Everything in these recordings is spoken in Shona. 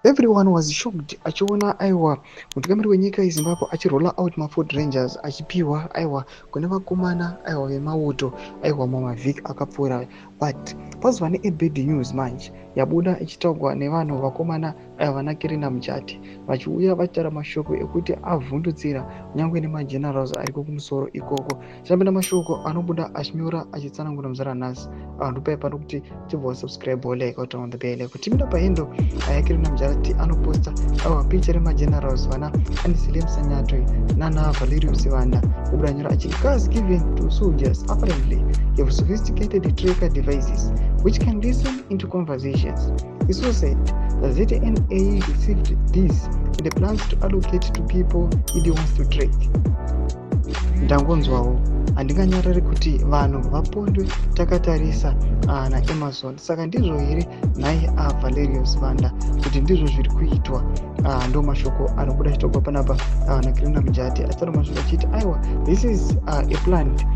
Everyone was shocked achiona aiwa mutungamiri wenyika yeZimbabwe achirolla out maFord Rangers achipiwa aiwa kune vakomana aiwa vemauto aiwa mumavhiki akapfuura. But pazuva nebad news manje yabuda ichitaurwa nevanhu vakomana aiwa vana Kirina Mujati vachiuya vachitaura mashoko ekuti avhundutsira nyangwe nemagenerals ariko kumusoro ikoko. Chambena mashoko anobuda achinyora achitsanangura muzvaranhasi. Ndopai pano kuti tibva subscribe like out on the bell kuti timida pahendo Kirina Mujati anoposta aiwa picha remagenerals vana Anisilem Sanyato nana Valerius Vanda obuda nyora achiti cars given to soldiers apparently have sophisticated tracker devices which can listen into conversations. It also said the ZNA received these and the plans to allocate to people it wants to track. Ndangonzwawo handinganyarari kuti vanhu vapondwe takatarisa naAmazon. Saka ndizvo here nhai Valerius Vanda kuti ndizvo zviri kuitwa. Ndo mashoko anobuda achitogwa panapa naKirina Mujati achitaura mashoko achiti aiwa this is a planned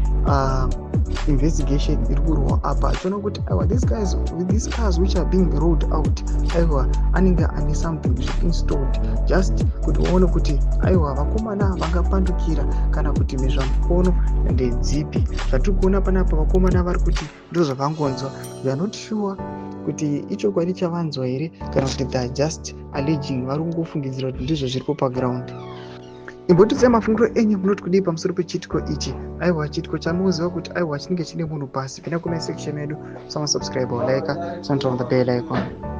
investigation iri kurwa apa achiona kuti aiwa these cars which are being rolled out aiwa anenge ane something installed just kuti vaone kuti aiwa vakomana vangapandukira kana kuti mhezvamukono ndedzipi. Zvatiri kuona panapa vakomana vari kuti ndozvavangonzwa. We are not sure kuti ichokwadi chavanzwa here kana kuti they are just alleging, vari kungofungidzira kuti ndizvo zviripo paground. Imbotidze mafungiro enyu munoti kudii pamusoro pechitiko ichi. Aiwa chitiko chamuziva kuti aiwa chinenge chine munhu pasi. Pinda comment section yedu, subscribe or like, turn on the bell icon.